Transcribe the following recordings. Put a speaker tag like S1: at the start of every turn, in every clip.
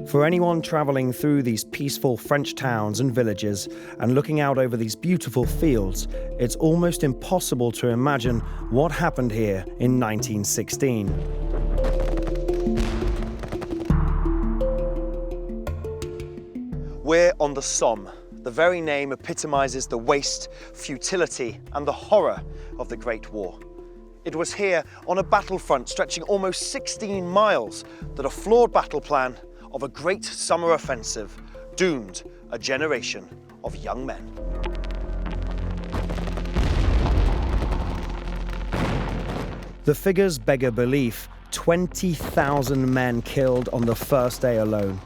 S1: For anyone travelling through these peaceful French towns and villages and looking out over these beautiful fields, it's almost impossible to imagine what happened here in 1916. We're on the Somme. The very name epitomises the waste, futility and the horror of the Great War. It was here, on a battlefront stretching almost 16 miles, that a flawed battle plan of a great summer offensive doomed a generation of young men. The figures beggar belief: 20,000 men killed on the first day alone.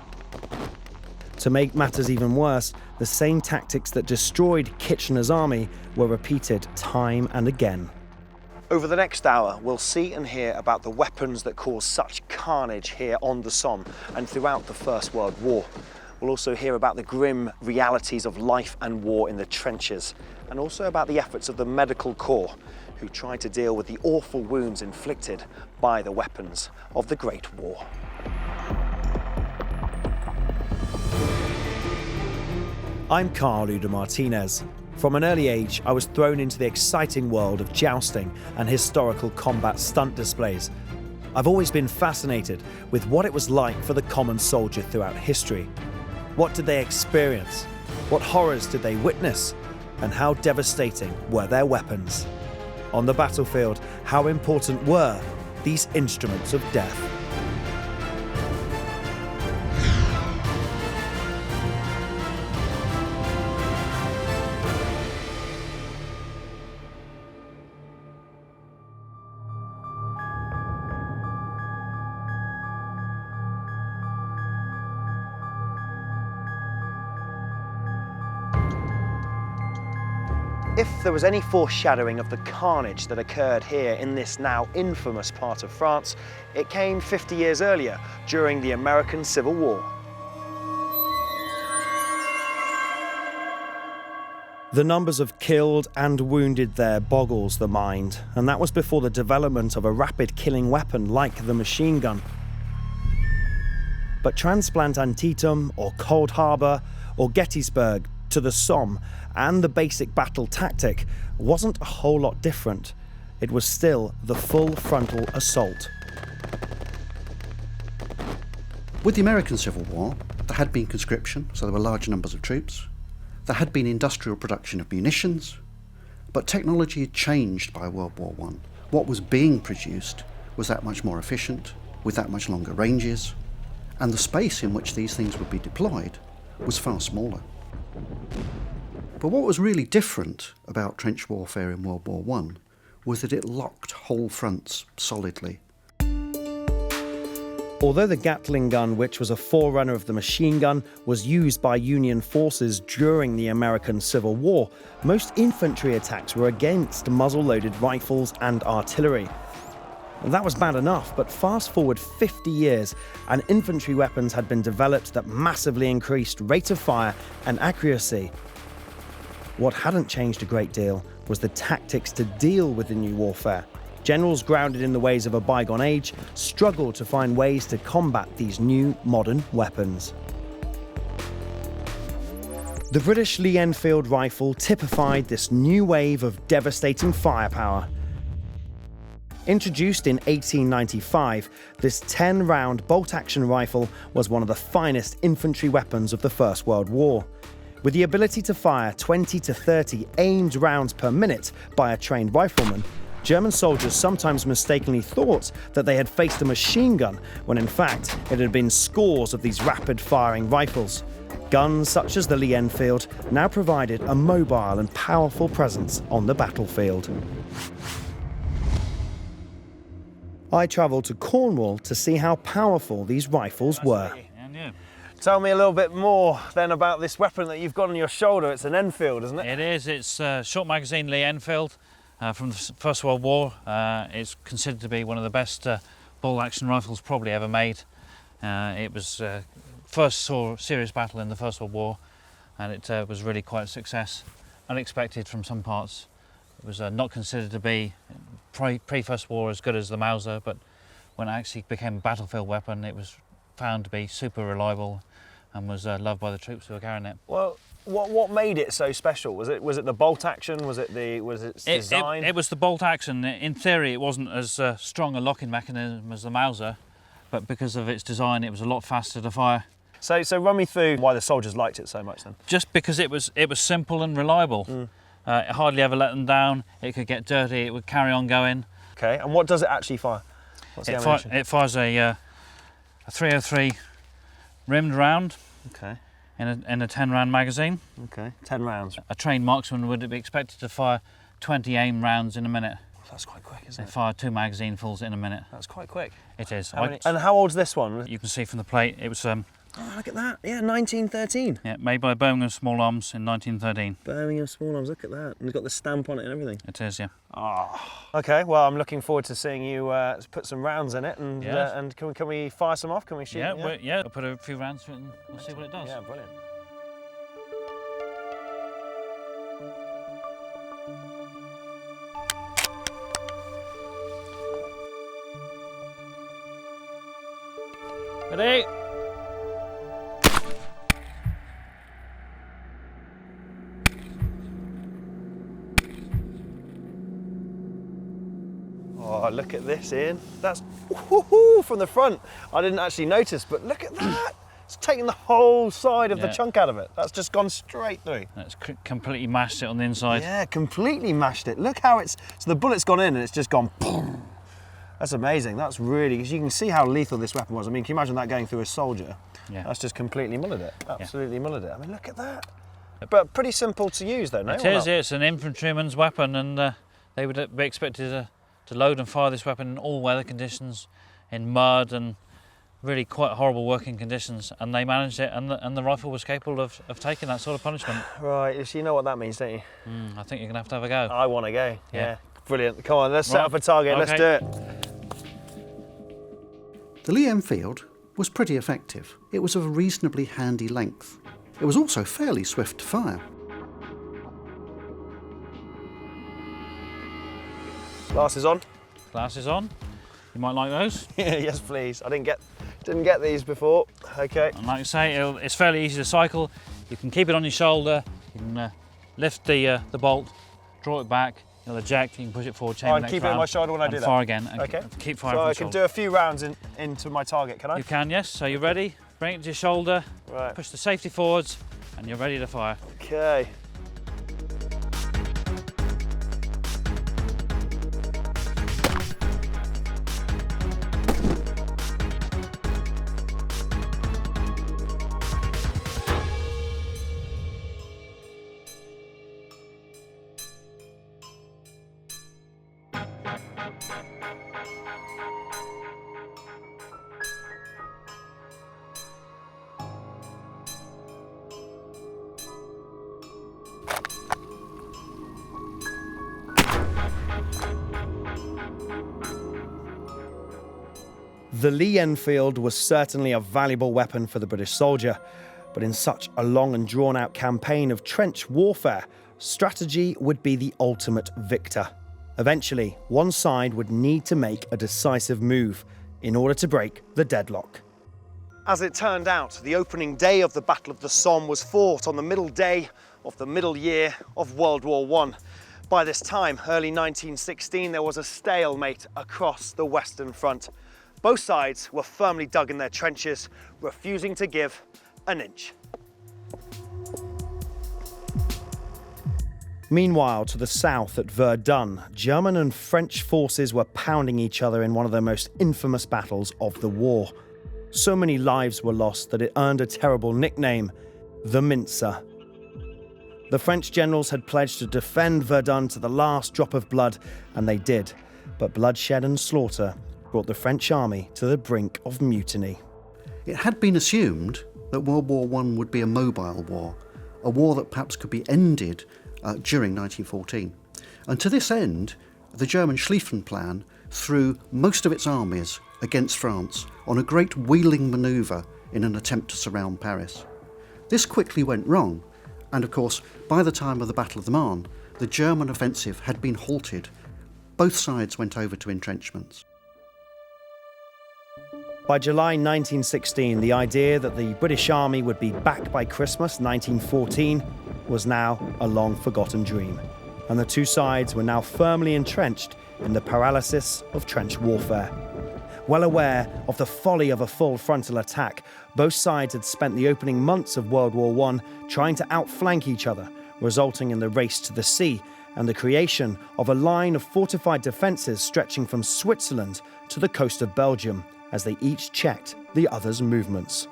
S1: To make matters even worse, the same tactics that destroyed Kitchener's army were repeated time and again. Over the next hour, we'll see and hear about the weapons that caused such carnage here on the Somme and throughout the First World War. We'll also hear about the grim realities of life and war in the trenches, and also about the efforts of the medical corps, who tried to deal with the awful wounds inflicted by the weapons of the Great War. I'm Carl de Martinez. From an early age, I was thrown into the exciting world of jousting and historical combat stunt displays. I've always been fascinated with what it was like for the common soldier throughout history. What did they experience? What horrors did they witness? And how devastating were their weapons? On the battlefield, how important were these instruments of death? If there was any foreshadowing of the carnage that occurred here in this now infamous part of France, it came 50 years earlier, during the American Civil War. The numbers of killed and wounded there boggles the mind, and that was before the development of a rapid killing weapon like the machine gun. But transplant Antietam, or Cold Harbor, or Gettysburg to the Somme, and the basic battle tactic wasn't a whole lot different. It was still the full frontal assault.
S2: With the American Civil War, there had been conscription, so there were large numbers of troops. There had been industrial production of munitions, but technology had changed by World War I. What was being produced was that much more efficient, with that much longer ranges, and the space in which these things would be deployed was far smaller. But what was really different about trench warfare in World War I was that it locked whole fronts solidly.
S1: Although the Gatling gun, which was a forerunner of the machine gun, was used by Union forces during the American Civil War, most infantry attacks were against muzzle-loaded rifles and artillery. That was bad enough, but fast forward 50 years and infantry weapons had been developed that massively increased rate of fire and accuracy. What hadn't changed a great deal was the tactics to deal with the new warfare. Generals grounded in the ways of a bygone age struggled to find ways to combat these new modern weapons. The British Lee Enfield rifle typified this new wave of devastating firepower. Introduced in 1895, this 10-round bolt-action rifle was one of the finest infantry weapons of the First World War. With the ability to fire 20 to 30 aimed rounds per minute by a trained rifleman, German soldiers sometimes mistakenly thought that they had faced a machine gun, when in fact it had been scores of these rapid-firing rifles. Guns such as the Lee Enfield now provided a mobile and powerful presence on the battlefield. I travelled to Cornwall to see how powerful these rifles were. Tell me a little bit more then about this weapon that you've got on your shoulder. It's an Enfield, isn't it?
S3: It is. It's a short magazine Lee Enfield from the First World War. It's considered to be one of the best bolt-action rifles probably ever made. It was first saw serious battle in the First World War, and it was really quite a success. Unexpected from some parts. It was not considered to be pre-First War as good as the Mauser, but when it actually became a battlefield weapon, it was found to be super reliable and was loved by the troops who were carrying it.
S1: Well, what made it so special? Was it the bolt action? Was it its design?
S3: It was the bolt action. In theory, it wasn't as strong a locking mechanism as the Mauser, but because of its design, it was a lot faster to fire.
S1: So run me through why the soldiers liked it so much then.
S3: Just because it was simple and reliable. It hardly ever let them down. It could get dirty. It would carry on going.
S1: Okay, and what does it actually fire? What's the ammunition?
S3: It fires a 303 rimmed round.
S1: Okay.
S3: In a 10-round magazine.
S1: Okay. 10 rounds.
S3: A trained marksman would be expected to fire 20 aim rounds in a minute.
S1: That's quite quick, isn't
S3: They
S1: it?
S3: fire 2 magazine fulls in a minute.
S1: That's quite quick.
S3: It is.
S1: And how old's this one?
S3: You can see from the plate, it was
S1: Oh, look at that. Yeah, 1913.
S3: yeah, made by Birmingham Small Arms in 1913.
S1: Birmingham Small Arms, look at that. And it's got the stamp on it and everything.
S3: It is, yeah.
S1: Oh. Okay, well, I'm looking forward to seeing you put some rounds in it. And,
S3: Yes.
S1: and can we fire some off? Can we shoot?
S3: Yeah, I'll put a few rounds through it and we'll see what it does.
S1: Yeah, brilliant.
S3: Ready?
S1: Oh, look at this, Ian. That's woohoo, from the front. I didn't actually notice, but look at that. It's taken the whole side of the chunk out of it. That's just gone straight through.
S3: That's completely mashed it on the inside.
S1: Yeah, completely mashed it. Look how so the bullet's gone in and it's just gone. That's amazing. That's really, because you can see how lethal this weapon was. I mean, can you imagine that going through a soldier?
S3: Yeah.
S1: That's just completely mullered it. Absolutely mullered it. I mean, look at that. But pretty simple to use, though, no?
S3: It is, yeah. It's an infantryman's weapon, and they would be expected to load and fire this weapon in all weather conditions, in mud and really quite horrible working conditions. And they managed it, and the rifle was capable of taking that sort of punishment.
S1: Right, so you know what that means, don't you?
S3: I think you're going to have a go.
S1: I want to go.
S3: Yeah.
S1: Brilliant. Come on, let's set up a target.
S3: Okay.
S1: Let's do it.
S2: The Lee Enfield was pretty effective. It was of a reasonably handy length. It was also fairly swift to fire.
S1: Glasses on.
S3: Glasses on. You might like those.
S1: Yes, please. I didn't get these before. Okay.
S3: And like I say, it's fairly easy to cycle. You can keep it on your shoulder. You can lift the bolt, draw it back. You'll eject. You can push it forward. Chain
S1: And keep it on my shoulder when I do that.
S3: Fire again. And
S1: Okay.
S3: Keep firing.
S1: So
S3: from
S1: I
S3: the
S1: can
S3: shoulder.
S1: do a few rounds into my target, can I?
S3: You can, yes. So you're ready. Bring it to your shoulder.
S1: Right.
S3: Push the safety forwards, and you're ready to fire.
S1: Okay. The Lee Enfield was certainly a valuable weapon for the British soldier, but in such a long and drawn-out campaign of trench warfare, strategy would be the ultimate victor. Eventually, one side would need to make a decisive move in order to break the deadlock. As it turned out, the opening day of the Battle of the Somme was fought on the middle day of the middle year of World War I. By this time, early 1916, there was a stalemate across the Western Front. Both sides were firmly dug in their trenches, refusing to give an inch. Meanwhile, to the south at Verdun, German and French forces were pounding each other in one of the most infamous battles of the war. So many lives were lost that it earned a terrible nickname, the Mincer. The French generals had pledged to defend Verdun to the last drop of blood, and they did. But bloodshed and slaughter brought the French army to the brink of mutiny.
S2: It had been assumed that World War I would be a mobile war, a war that perhaps could be ended during 1914. And to this end, the German Schlieffen Plan threw most of its armies against France on a great wheeling manoeuvre in an attempt to surround Paris. This quickly went wrong, and of course, by the time of the Battle of the Marne, the German offensive had been halted. Both sides went over to entrenchments.
S1: By July 1916, the idea that the British Army would be back by Christmas 1914 was now a long-forgotten dream, and the two sides were now firmly entrenched in the paralysis of trench warfare. Well aware of the folly of a full frontal attack, both sides had spent the opening months of World War I trying to outflank each other, resulting in the race to the sea and the creation of a line of fortified defences stretching from Switzerland to the coast of Belgium, as they each checked the other's movements.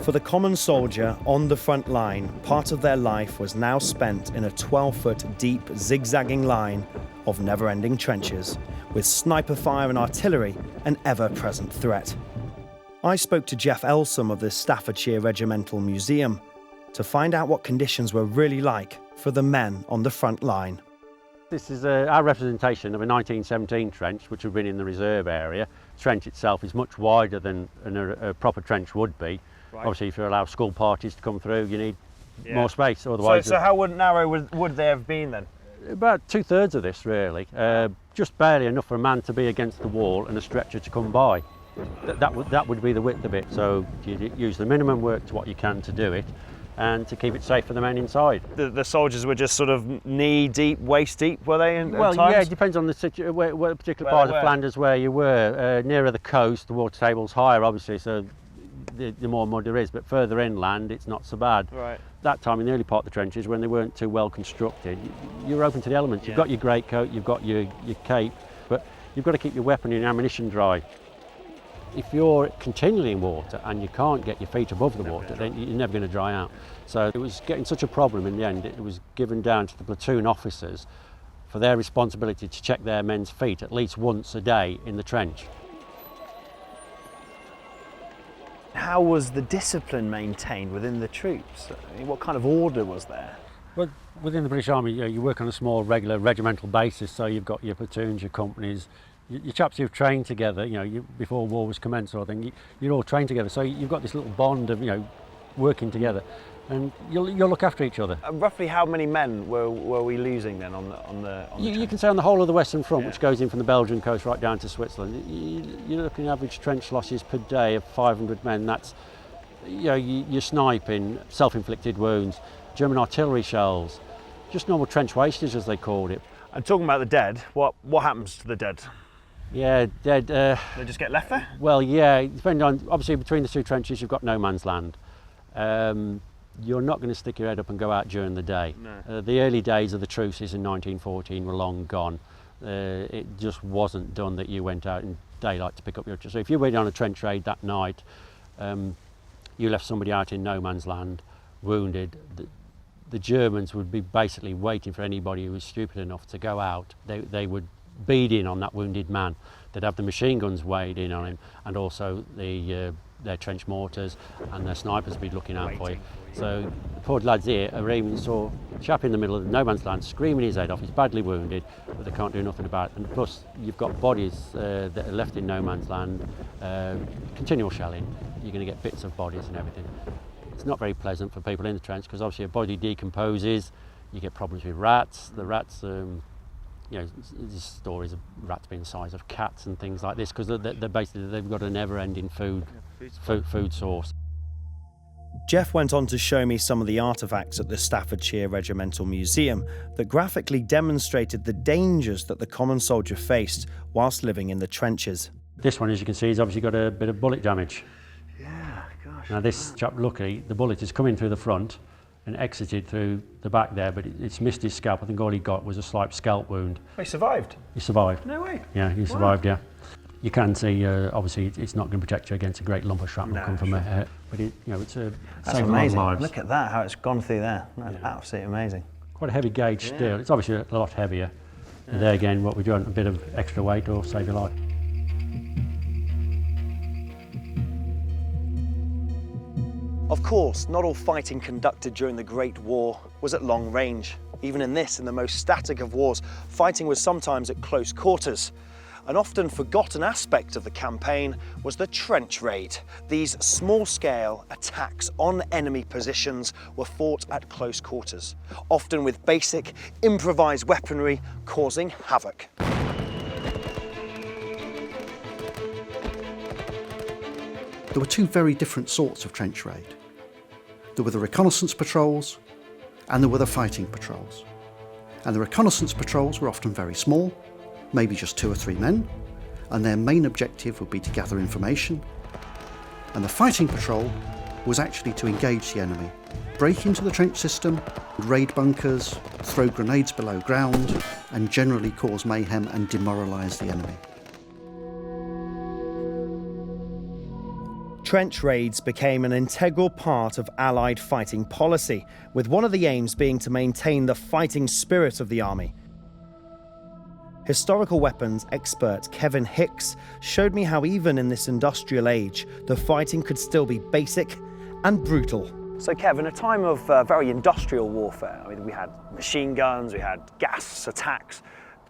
S1: For the common soldier on the front line, part of their life was now spent in a 12-foot deep zigzagging line of never-ending trenches, with sniper fire and artillery an ever-present threat. I spoke to Jeff Elsom of the Staffordshire Regimental Museum to find out what conditions were really like for the men on the front line.
S4: This is our representation of a 1917 trench, which would have been in the reserve area. The trench itself is much wider than a proper trench would be. Right. Obviously, if you allow school parties to come through, you need more space. Otherwise,
S1: so how narrow would they have been then?
S4: About 2/3 of this, really. Just barely enough for a man to be against the wall and a stretcher to come by. That would be the width of it. So you use the minimum work to what you can to do it, and to keep it safe for the men inside.
S1: The soldiers were just sort of knee deep, waist deep, were they?
S4: Well, yeah, it depends on the what particular part of Flanders where you were. Nearer the coast, the water table's higher, obviously, so the more mud there is. But further inland, it's not so bad.
S1: Right.
S4: That time in the early part of the trenches, when they weren't too well constructed, you're open to the elements. You've got your greatcoat, you've got your cape, but you've got to keep your weapon and your ammunition dry. If you're continually in water and you can't get your feet above the water, then you're never going to dry out. So it was getting such a problem in the end, it was given down to the platoon officers for their responsibility to check their men's feet at least once a day in the trench.
S1: How was the discipline maintained within the troops? I mean, what kind of order was there?
S4: Well, within the British Army, you work on a small, regular, regimental basis, so you've got your platoons, your companies, your chaps who've trained together, before war was commenced sort of thing, you're all trained together, so you've got this little bond of, working together, and you'll look after each other.
S1: Roughly how many men were we losing then on the
S4: You can say on the whole of the Western Front, which goes in from the Belgian coast right down to Switzerland, you're looking at average trench losses per day of 500 men. That's, you're sniping, self-inflicted wounds, German artillery shells, just normal trench wastage as they called it.
S1: And talking about the dead, what happens to the dead?
S4: Yeah, dead.
S1: They just get left there?
S4: Well, yeah, depending on, obviously between the two trenches you've got no man's land. You're not going to stick your head up and go out during the day. No. The early days of the truces in 1914 were long gone. It just wasn't done that you went out in daylight to pick up your... So if you went on a trench raid that night, you left somebody out in no man's land, wounded, the Germans would be basically waiting for anybody who was stupid enough to go out. They would bead in on that wounded man. They'd have the machine guns weighed in on him, and also their trench mortars and their snipers would be looking out for you. So the poor lads here are even saw a chap in the middle of no man's land screaming his head off. He's badly wounded, but they can't do nothing about it. And plus, you've got bodies that are left in no man's land, continual shelling. You're going to get bits of bodies and everything. It's not very pleasant for people in the trench because obviously a body decomposes. You get problems with rats. The rats, there's stories of rats being the size of cats and things like this because they've got a never-ending food source.
S1: Jeff went on to show me some of the artefacts at the Staffordshire Regimental Museum that graphically demonstrated the dangers that the common soldier faced whilst living in the trenches.
S4: This one, as you can see, has obviously got a bit of bullet damage.
S1: Yeah, gosh.
S4: Now this chap, luckily, the bullet has come in through the front and exited through the back there, but it's missed his scalp. I think all he got was a slight scalp wound.
S1: He survived?
S4: He survived.
S1: No way?
S4: Yeah, he survived, yeah. You can see, obviously, it's not going to protect you against a great lump of shrapnel come from it, but it's a saving a lot of lives.
S1: Look at that, how it's gone through there. That's absolutely amazing.
S4: Quite a heavy gauge steel. It's obviously a lot heavier. And there again, what we do, a bit of extra weight or save your life.
S1: Of course, not all fighting conducted during the Great War was at long range. Even in the most static of wars, fighting was sometimes at close quarters. An often forgotten aspect of the campaign was the trench raid. These small-scale attacks on enemy positions were fought at close quarters, often with basic, improvised weaponry causing havoc.
S2: There were two very different sorts of trench raid. There were the reconnaissance patrols and there were the fighting patrols. And the reconnaissance patrols were often very small, maybe just 2 or 3 men, and their main objective would be to gather information. And the fighting patrol was actually to engage the enemy, break into the trench system, raid bunkers, throw grenades below ground, and generally cause mayhem and demoralise the enemy.
S1: Trench raids became an integral part of Allied fighting policy, with one of the aims being to maintain the fighting spirit of the army. Historical weapons expert Kevin Hicks showed me how even in this industrial age, the fighting could still be basic and brutal.
S5: So Kev, in a time of very industrial warfare, I mean, we had machine guns, we had gas attacks.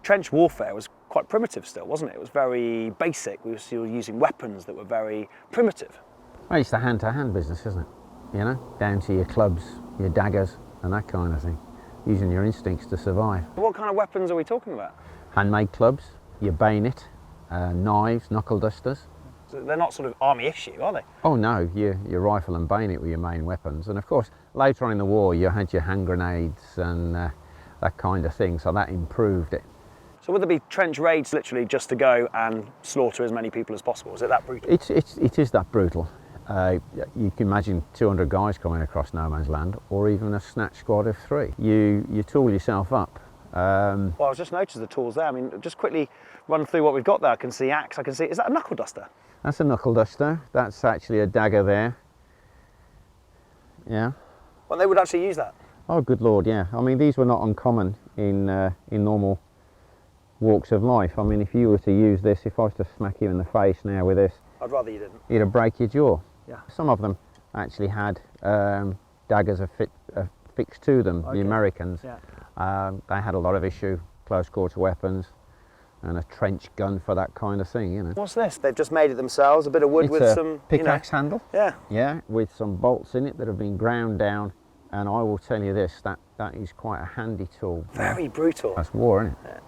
S5: Trench warfare was quite primitive still, wasn't it? It was very basic. We were still using weapons that were very primitive.
S6: Well, it's the hand-to-hand business, isn't it? You know, down to your clubs, your daggers, and that kind of thing. Using your instincts to survive.
S5: What kind of weapons are we talking about?
S6: Handmade clubs, your bayonet, knives, knuckle dusters.
S5: So they're not sort of army issue, are they?
S6: Oh no, your rifle and bayonet were your main weapons. And of course, later on in the war, you had your hand grenades and that kind of thing, so that improved it.
S5: So would there be trench raids literally just to go and slaughter as many people as possible? Is it that brutal?
S6: It is that brutal. You can imagine 200 guys coming across no man's land, or even a snatch squad of 3. You tool yourself up.
S5: Well, I was just noticing the tools there. I mean, just quickly run through what we've got there. I can see axe, I can see, is that a knuckle duster?
S6: That's a knuckle duster. That's actually a dagger there. Yeah.
S5: Well, they would actually use that?
S6: Oh, good Lord, yeah. I mean, these were not uncommon in normal walks of life. I mean, if you were to use this, if I was to smack you in the face now with this,
S5: I'd rather you didn't.
S6: You'd have break your jaw.
S5: Yeah.
S6: Some of them actually had daggers affixed to them,
S5: Okay.
S6: the Americans.
S5: Yeah.
S6: They had a lot of issue, close quarter weapons, and a trench gun for that kind of thing, you know.
S5: What's this? They've just made it themselves, a bit of wood
S6: It's
S5: with
S6: a
S5: some
S6: pickaxe handle.
S5: Yeah.
S6: Yeah, with some bolts in it that have been ground down, and I will tell you this, that is quite a handy tool.
S5: Very brutal.
S6: That's war, isn't it?
S5: Yeah.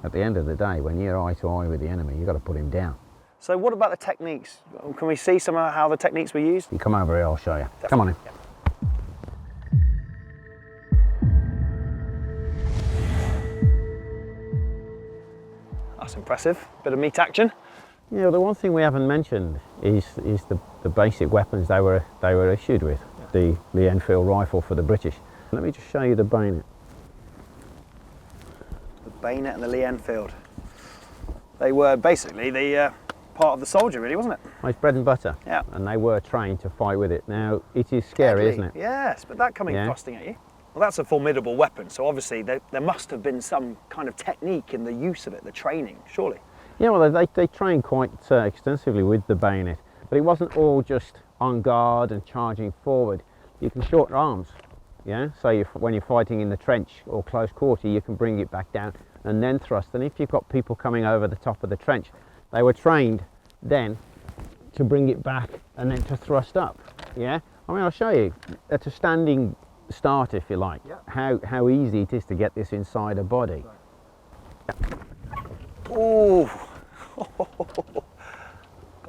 S6: At the end of the day, when you're eye to eye with the enemy, you've got to put him down.
S5: So what about the techniques? Can we see some of how the techniques were used?
S6: You come over here, I'll show you.
S5: Definitely.
S6: Come on in.
S5: Yeah. That's impressive. Bit of meat action.
S6: Yeah, the one thing we haven't mentioned is the basic weapons they were issued with. Yeah. The Enfield rifle for the British. Let me just show you the bayonet.
S5: The bayonet and the Lee Enfield. They were basically the part of the soldier, really, wasn't it?
S6: Well, it's bread and butter.
S5: Yeah.
S6: And they were trained to fight with it. Now, it is scary, isn't it?
S5: Yes, but that coming thrusting at you. Well, that's a formidable weapon, so obviously there must have been some kind of technique in the use of it, the training, surely.
S6: Yeah, well, they trained quite extensively with the bayonet, but it wasn't all just on guard and charging forward. You can shorten arms, yeah? So when you're fighting in the trench or close quarter, you can bring it back down and then thrust. And if you've got people coming over the top of the trench, they were trained then to bring it back and then to thrust up, yeah? I mean, I'll show you at a standing start, if you like, how easy it is to get this inside a body.
S5: Oh, God,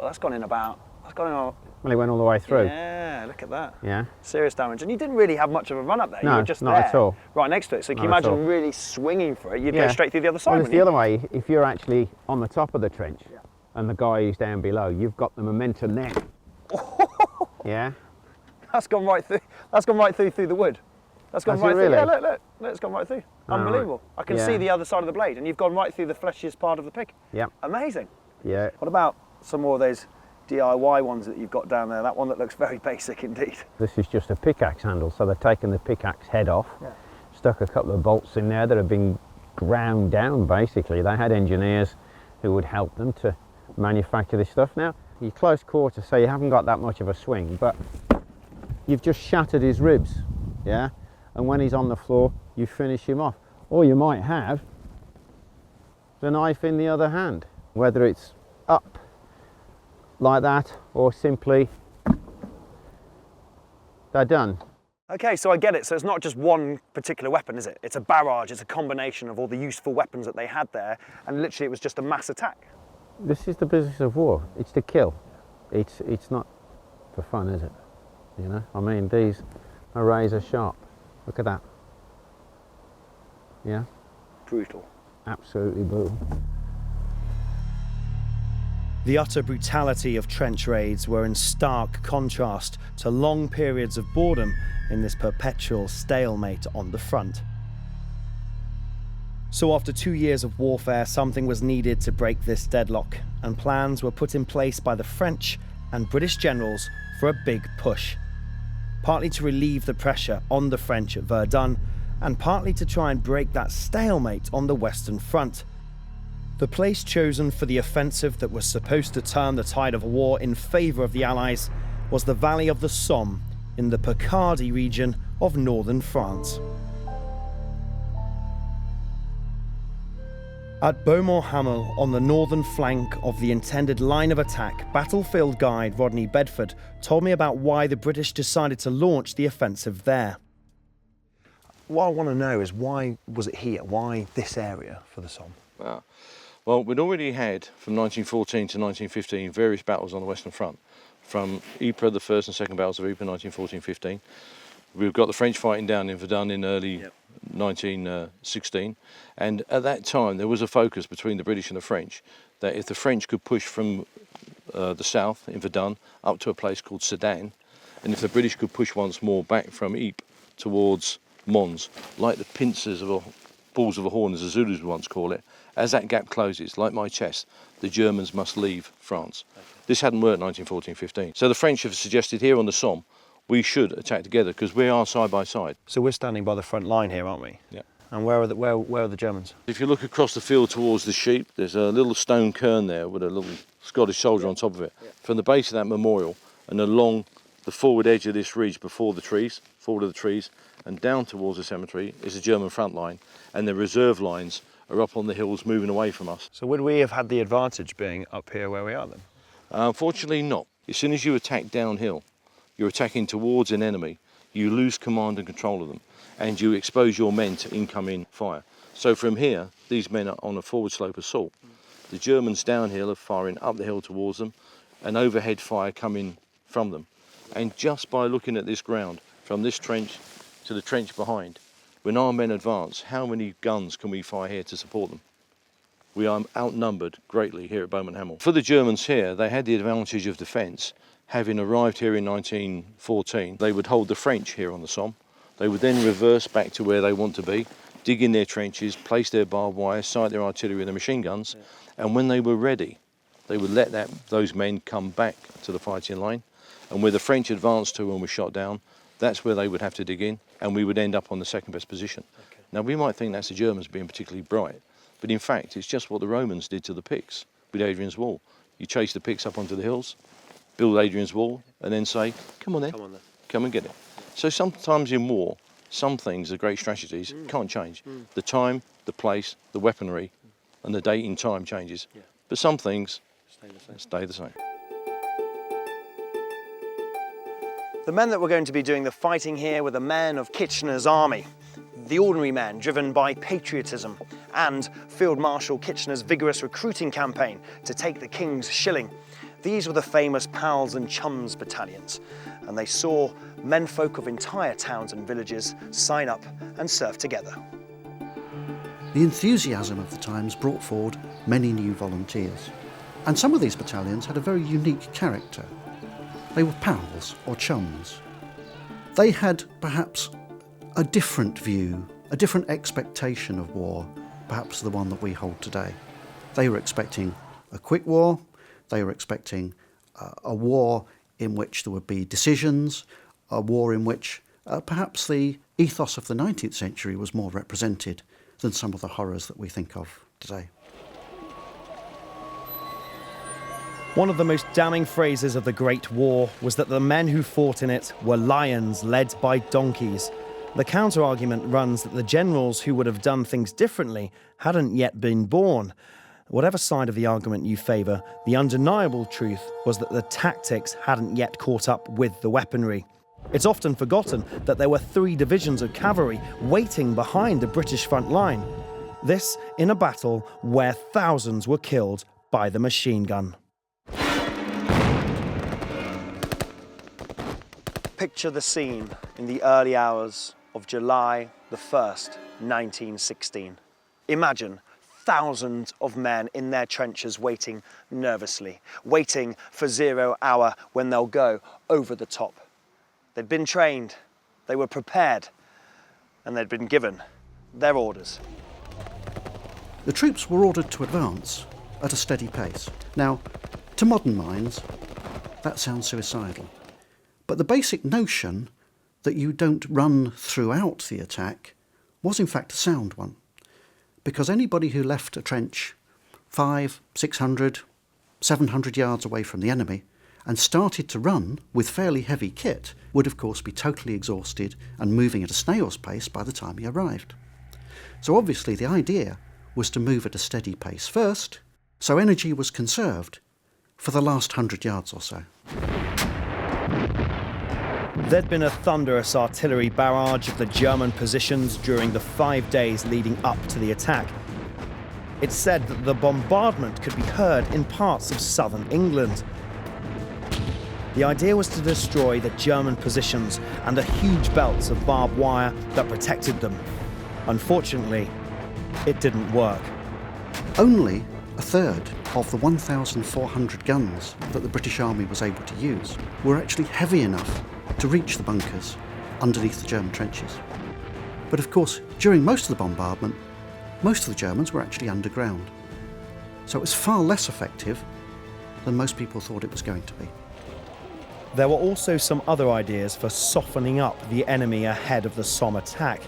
S5: that's gone in about,
S6: Well, it went all the way through.
S5: Yeah, look at that.
S6: Yeah.
S5: Serious damage. And you didn't really have much of a run up there.
S6: No,
S5: you were just
S6: not
S5: there,
S6: at all.
S5: right next to it. So can you
S6: Not at
S5: imagine
S6: all.
S5: really swinging for it? You'd go straight through the other side,
S6: Well, it's
S5: wouldn't
S6: the
S5: you?
S6: other way. If you're actually on the top of the trench and the guy who's down below, you've got the momentum there. Yeah.
S5: That's gone right through. That's gone right through the wood. That's gone
S6: Has
S5: right
S6: it
S5: through.
S6: really?
S5: Yeah, look, it's gone right through.
S6: Oh,
S5: Unbelievable.
S6: right.
S5: I can
S6: Yeah.
S5: see the other side of the blade, and you've gone right through the fleshiest part of the pick.
S6: Yep.
S5: Amazing.
S6: Yeah.
S5: What about some more of those DIY ones that you've got down there? That one that looks very basic indeed.
S6: This is just a pickaxe handle, so they've taken the pickaxe head off, stuck a couple of bolts in there that have been ground down basically. They had engineers who would help them to manufacture this stuff. Now, you're close quarter, so you haven't got that much of a swing, but you've just shattered his ribs, yeah? And when he's on the floor, you finish him off. Or you might have the knife in the other hand, whether it's up like that or simply they're done.
S5: Okay, so I get it. So it's not just one particular weapon, is it? It's a barrage. It's a combination of all the useful weapons that they had there, and literally it was just a mass attack.
S6: This is the business of war. It's to kill. It's not for fun, is it? You know, I mean, these are razor sharp. Look at that. Yeah,
S5: Brutal.
S6: absolutely brutal.
S1: The utter brutality of trench raids were in stark contrast to long periods of boredom in this perpetual stalemate on the front. So after 2 years of warfare, something was needed to break this deadlock, and plans were put in place by the French and British generals for a big push. Partly to relieve the pressure on the French at Verdun, and partly to try and break that stalemate on the Western Front. The place chosen for the offensive that was supposed to turn the tide of war in favour of the Allies was the valley of the Somme in the Picardy region of northern France. At Beaumont-Hamel, on the northern flank of the intended line of attack, battlefield guide Rodney Bedford told me about why the British decided to launch the offensive there.
S5: What I want to know is, why was it here? Why this area for the Somme?
S7: Well, we'd already had, from 1914 to 1915, various battles on the Western Front. From Ypres, the first and second battles of Ypres, 1914-15. We've got the French fighting down in Verdun in early 1916. And at that time, there was a focus between the British and the French that if the French could push from the south in Verdun up to a place called Sedan, and if the British could push once more back from Ypres towards Mons, like the pincers of balls of a horn, as the Zulus would once call it, as that gap closes, like my chest, the Germans must leave France. This hadn't worked in 1914-15. So the French have suggested here on the Somme, we should attack together because we are side by side.
S5: So we're standing by the front line here, aren't we?
S7: Yeah.
S5: And where are the Germans?
S7: If you look across the field towards the sheep, there's a little stone cairn there with a little Scottish soldier on top of it. From the base of that memorial and along the forward edge of this ridge before the trees, forward of the trees, and down towards the cemetery is the German front line, and the reserve lines are up on the hills moving away from us.
S5: So would we have had the advantage being up here where we are then?
S7: Unfortunately not. As soon as you attack downhill, you're attacking towards an enemy, you lose command and control of them, and you expose your men to incoming fire. So from here, these men are on a forward slope assault. The Germans downhill are firing up the hill towards them, and overhead fire coming from them. And just by looking at this ground, from this trench to the trench behind, when our men advance, how many guns can we fire here to support them? We are outnumbered greatly here at Beaumont-Hamel. For the Germans here, they had the advantage of defence. Having arrived here in 1914, they would hold the French here on the Somme. They would then reverse back to where they want to be, dig in their trenches, place their barbed wire, sight their artillery and their machine guns, and when they were ready, they would let those men come back to the fighting line, and where the French advanced to and were shot down, that's where they would have to dig in, and we would end up on the second best position. Okay. Now, we might think that's the Germans being particularly bright, but in fact, it's just what the Romans did to the Picts with Hadrian's Wall. You chase the Picts up onto the hills, build Hadrian's Wall, and then say, come on then, come and get it. So sometimes in war, some things, the great strategies, can't change. The time, the place, the weaponry, and the date and time changes. Yeah. But some things stay the same.
S5: The men that were going to be doing the fighting here were the men of Kitchener's army, the ordinary men driven by patriotism, and Field Marshal Kitchener's vigorous recruiting campaign to take the King's shilling. These were the famous Pals and Chums battalions, and they saw menfolk of entire towns and villages sign up and serve together.
S2: The enthusiasm of the times brought forward many new volunteers, and some of these battalions had a very unique character. They were pals or chums. They had perhaps a different view, a different expectation of war, perhaps the one that we hold today. They were expecting a quick war. They were expecting a war in which there would be decisions, a war in which perhaps the ethos of the 19th century was more represented than some of the horrors that we think of today.
S1: One of the most damning phrases of the Great War was that the men who fought in it were lions led by donkeys. The counter-argument runs that the generals who would have done things differently hadn't yet been born. Whatever side of the argument you favour, the undeniable truth was that the tactics hadn't yet caught up with the weaponry. It's often forgotten that there were 3 divisions of cavalry waiting behind the British front line. This in a battle where thousands were killed by the machine gun.
S5: picture the scene in the early hours of July the 1st, 1916. Imagine thousands of men in their trenches waiting nervously, waiting for 0 hour when they'll go over the top. They'd been trained, they were prepared, and they'd been given their orders.
S2: The troops were ordered to advance at a steady pace. Now, to modern minds, that sounds suicidal. But the basic notion that you don't run throughout the attack was in fact a sound one. Because anybody who left a trench 500, 600, 700 yards away from the enemy and started to run with fairly heavy kit would of course be totally exhausted and moving at a snail's pace by the time he arrived. So obviously the idea was to move at a steady pace first, so energy was conserved for the last 100 yards or so.
S1: There'd been a thunderous artillery barrage of the German positions during the 5 days leading up to the attack. It's said that the bombardment could be heard in parts of southern England. The idea was to destroy the German positions and the huge belts of barbed wire that protected them. Unfortunately, it didn't work.
S2: Only a third of the 1,400 guns that the British Army was able to use were actually heavy enough to reach the bunkers underneath the German trenches. But of course, during most of the bombardment, most of the Germans were actually underground. So it was far less effective than most people thought it was going to be.
S1: There were also some other ideas for softening up the enemy ahead of the Somme attack.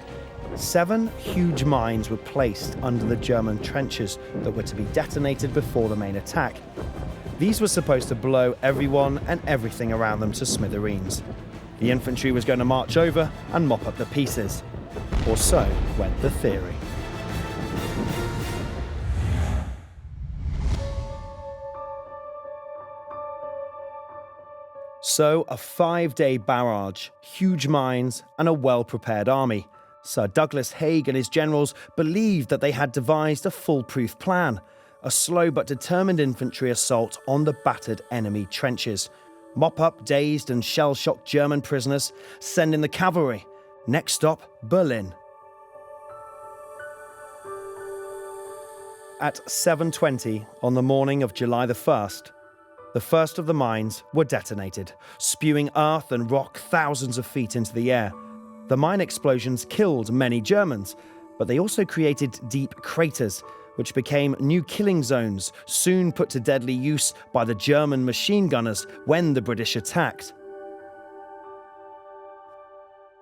S1: 7 huge mines were placed under the German trenches that were to be detonated before the main attack. These were supposed to blow everyone and everything around them to smithereens. The infantry was going to march over and mop up the pieces. Or so went the theory. So, a 5-day barrage, huge mines, and a well-prepared army. Sir Douglas Haig and his generals believed that they had devised a foolproof plan, a slow but determined infantry assault on the battered enemy trenches. Mop up dazed and shell-shocked German prisoners, send in the cavalry. Next stop, Berlin. At 7:20 on the morning of July the 1st, the first of the mines were detonated, spewing earth and rock thousands of feet into the air. The mine explosions killed many Germans, but they also created deep craters, which became new killing zones, soon put to deadly use by the German machine gunners when the British attacked.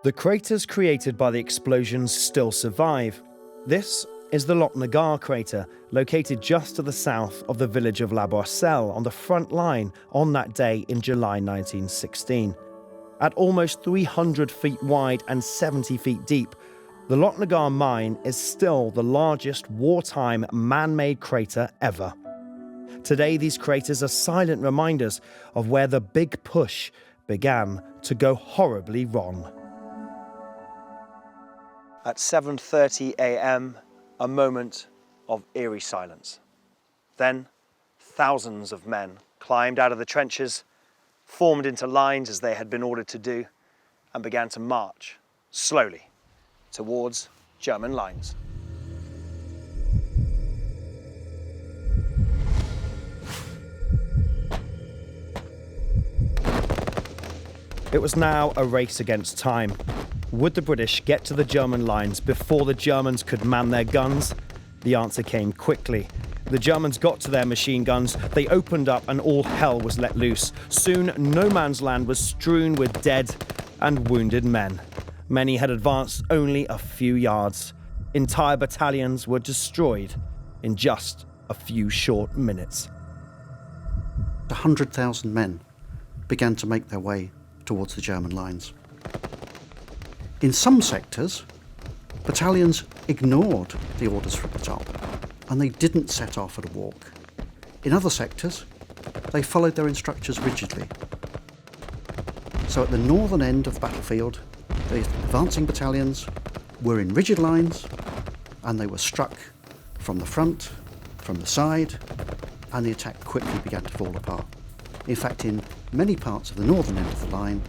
S1: The craters created by the explosions still survive. This is the Lochnagar crater, located just to the south of the village of La Boisselle on the front line on that day in July 1916. At almost 300 feet wide and 70 feet deep, the Lochnagar mine is still the largest wartime man-made crater ever. Today, these craters are silent reminders of where the big push began to go horribly wrong.
S5: At 7:30 a.m., a moment of eerie silence. Then, thousands of men climbed out of the trenches, formed into lines as they had been ordered to do, and began to march, slowly, towards German lines.
S1: It was now a race against time. Would the British get to the German lines before the Germans could man their guns? The answer came quickly. The Germans got to their machine guns, they opened up and all hell was let loose. Soon, no man's land was strewn with dead and wounded men. Many had advanced only a few yards. Entire battalions were destroyed in just a few short minutes.
S2: 100,000 men began to make their way towards the German lines. In some sectors, battalions ignored the orders from the top, and they didn't set off at a walk. In other sectors, they followed their instructors rigidly. So at the northern end of the battlefield, the advancing battalions were in rigid lines, and they were struck from the front, from the side, and the attack quickly began to fall apart. In fact, in many parts of the northern end of the line,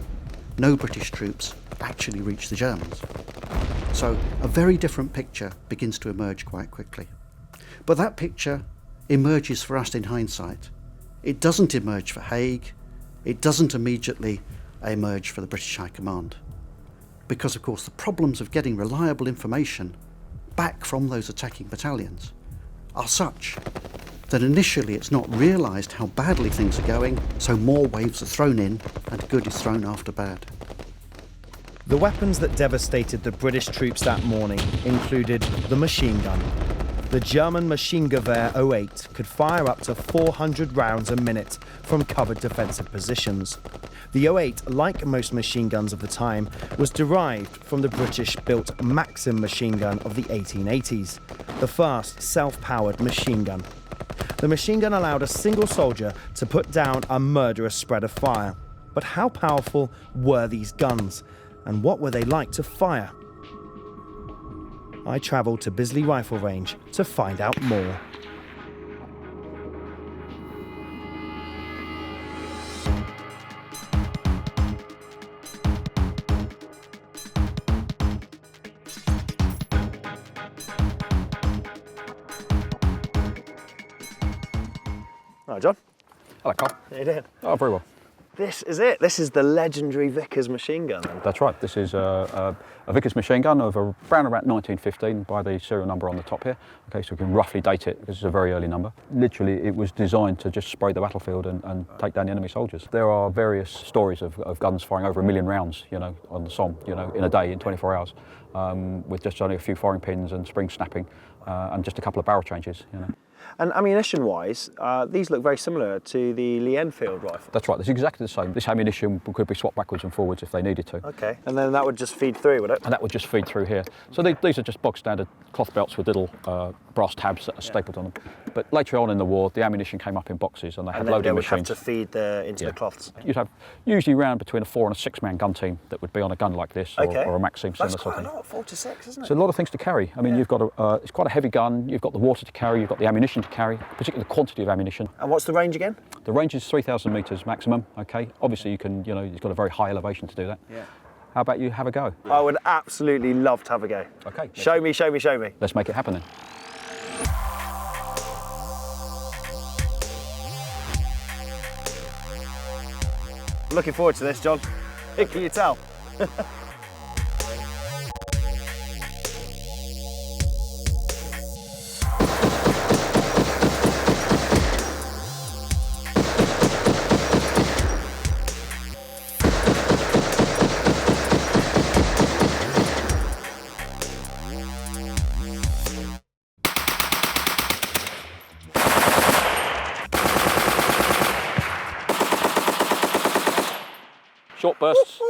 S2: no British troops actually reached the Germans. So a very different picture begins to emerge quite quickly. But that picture emerges for us in hindsight. It doesn't emerge for Haig. It doesn't immediately emerge for the British High Command. Because, of course, the problems of getting reliable information back from those attacking battalions are such that initially it's not realised how badly things are going, so more waves are thrown in and good is thrown after bad.
S1: The weapons that devastated the British troops that morning included the machine gun. The German Maschinengewehr 08 could fire up to 400 rounds a minute from covered defensive positions. The 08, like most machine guns of the time, was derived from the British-built Maxim machine gun of the 1880s, the first self-powered machine gun. The machine gun allowed a single soldier to put down a murderous spread of fire. But how powerful were these guns, and what were they like to fire? I travelled to Bisley Rifle Range to find out more.
S5: Hi, John.
S8: Hello, Carl.
S5: How you doing?
S8: Oh, very well.
S5: This is it. This is the legendary Vickers machine gun. Then.
S8: That's right. This is a Vickers machine gun of around about 1915 by the serial number on the top here. Okay, so we can roughly date it because it's a very early number. Literally, it was designed to just spray the battlefield and take down the enemy soldiers. There are various stories of guns firing over 1 million rounds, you know, on the Somme, you know, in a day, in 24 hours, with just only a few firing pins and springs snapping, and just a couple of barrel changes, you know.
S5: And ammunition-wise, these look very similar to the Enfield rifle.
S8: That's right, it's exactly the same. This ammunition could be swapped backwards and forwards if they needed to.
S5: Okay, and then that would just feed through, would it?
S8: And that would just feed through here. So these are just bog standard cloth belts with little brass tabs that are stapled on them. But later on in the war, the ammunition came up in boxes and they had loading machines.
S5: And they would have to feed into the cloths.
S8: You'd have usually around between a 4 and a 6 man gun team that would be on a gun like this, or a Maxim.
S5: That's quite a lot, 4 to 6, isn't it?
S8: So a lot of things to carry. I mean, you've got it's quite a heavy gun, you've got the water to carry, you've got the ammunition to carry, particularly the quantity of ammunition.
S5: And what's the range again?
S8: The range is 3,000 metres maximum, okay? Obviously you can, you know, it's got a very high elevation to do that.
S5: Yeah.
S8: How about you have a go?
S5: I would absolutely love to have a go.
S8: Okay.
S5: Show me.
S8: Let's make it happen then.
S5: I'm looking forward to this, John. Can you tell?
S8: Short bursts.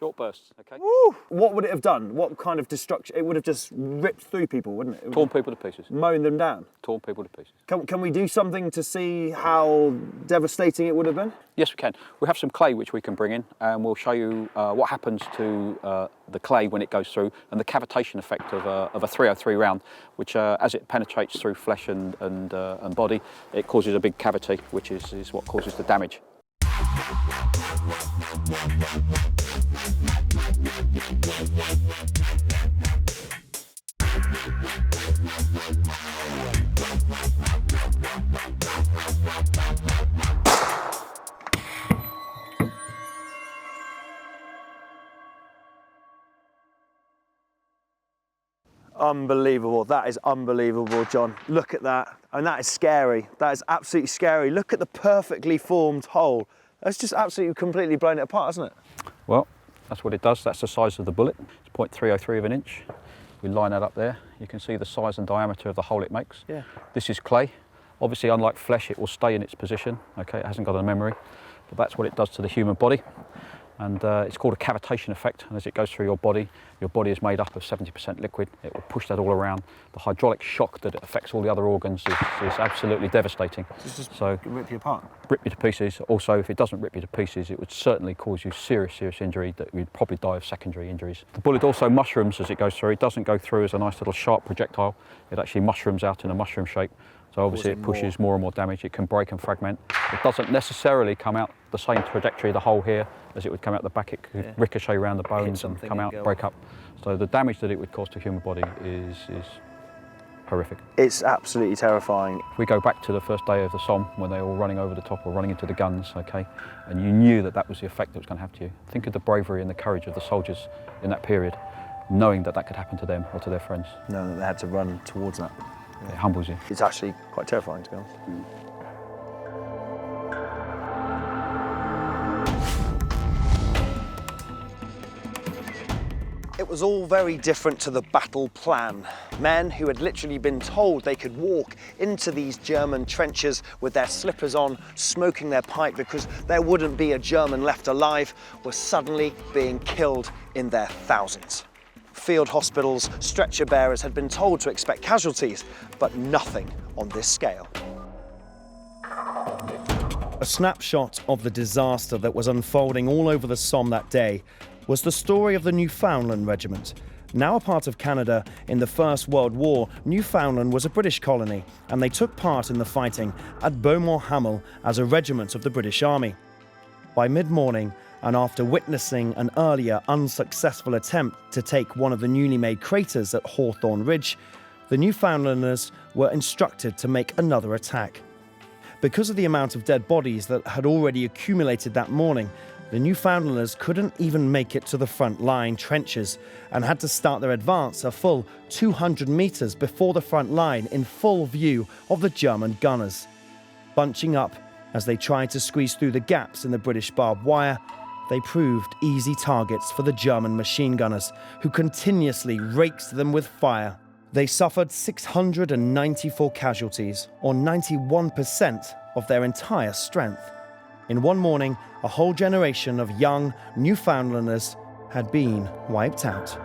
S8: Short bursts, okay?
S5: Woo. What would it have done? What kind of destruction? It would have just ripped through people, wouldn't it?
S8: Torn people to pieces.
S5: Mown them down.
S8: Torn people to pieces.
S5: Can we do something to see how devastating it would have been?
S8: Yes, we can. We have some clay which we can bring in, and we'll show you what happens to the clay when it goes through, and the cavitation effect of a 303 round, which as it penetrates through flesh and body, it causes a big cavity, which is what causes the damage.
S5: Unbelievable. That is unbelievable, John. Look at that. And that is scary. That is absolutely scary. Look at the perfectly formed hole. That's just absolutely completely blown it apart, hasn't it?
S8: Well, that's what it does. That's the size of the bullet. It's 0.303 of an inch. We line that up there. You can see the size and diameter of the hole it makes.
S5: Yeah.
S8: This is clay. Obviously, unlike flesh, it will stay in its position. Okay, it hasn't got a memory, but that's what it does to the human body. And it's called a cavitation effect, and as it goes through your body is made up of 70% liquid. It will push that all around. The hydraulic shock that it affects all the other organs is absolutely devastating.
S5: So rip you apart?
S8: Rip you to pieces. Also, if it doesn't rip you to pieces, it would certainly cause you serious injury that you'd probably die of secondary injuries. The bullet also mushrooms as it goes through. It doesn't go through as a nice little sharp projectile. It actually mushrooms out in a mushroom shape, So obviously it pushes more and more damage. It can break and fragment. It doesn't necessarily come out the same trajectory, the hole here, as it would come out the back. It could ricochet around the bones and come out, break up. So the damage that it would cause to the human body is horrific.
S5: It's absolutely terrifying.
S8: If we go back to the first day of the Somme, when they were all running over the top or running into the guns, okay, and you knew that that was the effect that was going to have to you. Think of the bravery and the courage of the soldiers in that period, knowing that that could happen to them or to their friends.
S5: Knowing that they had to run towards that.
S8: It humbles you.
S5: It's actually quite terrifying, to be honest. It was all very different to the battle plan. Men who had literally been told they could walk into these German trenches with their slippers on, smoking their pipe because there wouldn't be a German left alive, were suddenly being killed in their thousands. Field hospitals, stretcher bearers had been told to expect casualties, but nothing on this scale.
S1: A snapshot of the disaster that was unfolding all over the Somme that day was the story of the Newfoundland Regiment. Now a part of Canada in the First World War, Newfoundland was a British colony, and they took part in the fighting at Beaumont-Hamel as a regiment of the British Army. By mid-morning, and after witnessing an earlier unsuccessful attempt to take one of the newly made craters at Hawthorne Ridge, the Newfoundlanders were instructed to make another attack. Because of the amount of dead bodies that had already accumulated that morning, the Newfoundlanders couldn't even make it to the front line trenches and had to start their advance a full 200 metres before the front line in full view of the German gunners. Bunching up as they tried to squeeze through the gaps in the British barbed wire, they proved easy targets for the German machine gunners, who continuously raked them with fire. They suffered 694 casualties, or 91% of their entire strength. In one morning, a whole generation of young Newfoundlanders had been wiped out.